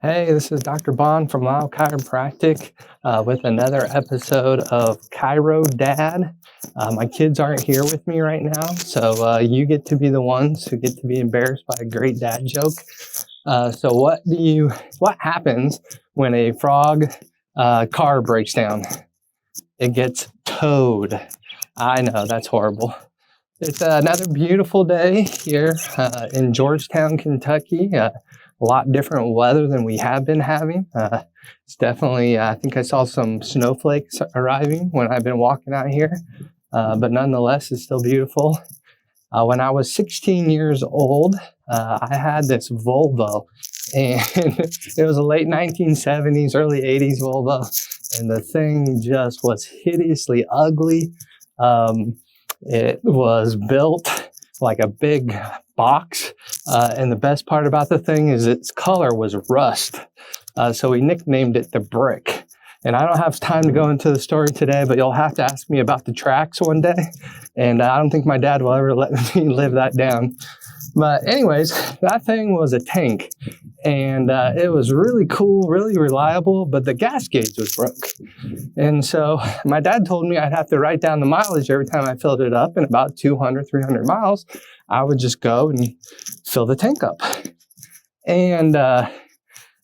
Hey, this is Dr. Bond from Lao Chiropractic with another episode of ChiroDad. My kids aren't here with me right now, so you get to be the ones who get to be embarrassed by a great dad joke. So what happens when a frog car breaks down? It gets towed. I know, that's horrible. It's another beautiful day here in Georgetown, Kentucky. A lot different weather than we have been having. It's definitely, I think I saw some snowflakes arriving when I've been walking out here, but nonetheless, it's still beautiful. When I was 16 years old, I had this Volvo, and it was a late 1970s, early 80s Volvo, and the thing just was hideously ugly. It was built like a big box, and the best part about the thing is its color was rust. So we nicknamed it the Brick. And I don't have time to go into the story today, but you'll have to ask me about the tracks one day. And I don't think my dad will ever let me live that down. But anyways, that thing was a tank, and it was really cool, really reliable, but the gas gauge was broke. And so my dad told me I'd have to write down the mileage every time I filled it up, and about 200, 300 miles, I would just go and fill the tank up. And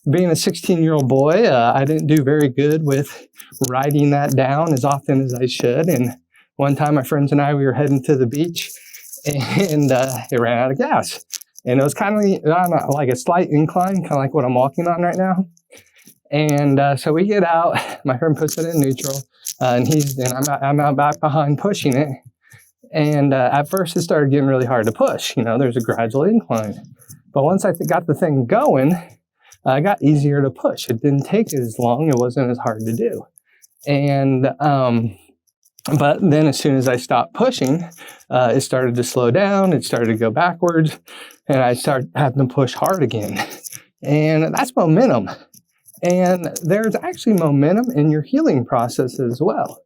being a 16-year-old boy, I didn't do very good with writing that down as often as I should. And one time my friends and I, we were heading to the beach, and it ran out of gas. And it was kind of on like a slight incline, kind of like what I'm walking on right now. And so we get out, my friend puts it in neutral, and I'm out back behind pushing it. And at first it started getting really hard to push. You know, there's a gradual incline. But once I got the thing going, it got easier to push. It didn't take as long. It wasn't as hard to do. And but then as soon as I stopped pushing, it started to slow down. It started to go backwards, and I started having to push hard again. And that's momentum. And there's actually momentum in your healing process as well.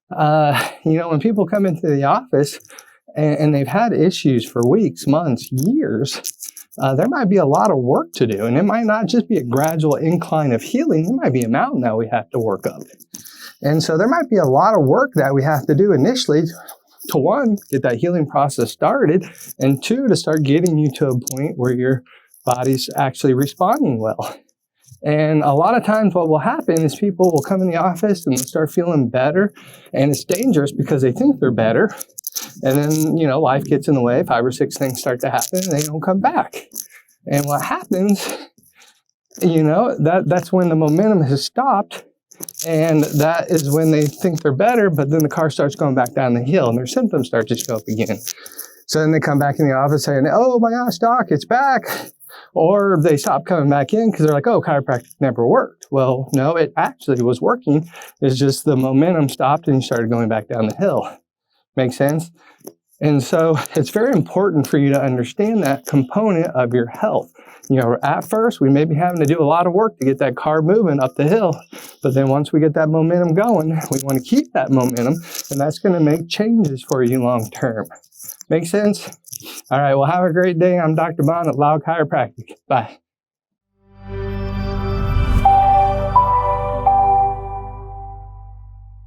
When people come into the office and they've had issues for weeks, months, years, there might be a lot of work to do. And it might not just be a gradual incline of healing. It might be a mountain that we have to work up. And so there might be a lot of work that we have to do initially to, one, get that healing process started, and two, to start getting you to a point where your body's actually responding well. And a lot of times what will happen is people will come in the office and they'll start feeling better, and it's dangerous because they think they're better. And then, life gets in the way, 5 or 6 things start to happen and they don't come back. And what happens, that's when the momentum has stopped. And that is when they think they're better, but then the car starts going back down the hill and their symptoms start to show up again. So then they come back in the office saying, "Oh my gosh, doc, it's back." Or they stop coming back in because they're like, "Oh, chiropractic never worked." Well, no, it actually was working. It's just the momentum stopped and you started going back down the hill. Make sense? And so it's very important for you to understand that component of your health. At first, we may be having to do a lot of work to get that car moving up the hill. But then once we get that momentum going, we want to keep that momentum, and that's going to make changes for you long term. Make sense? All right, well, have a great day. I'm Dr. Bond at Lao Chiropractic. Bye.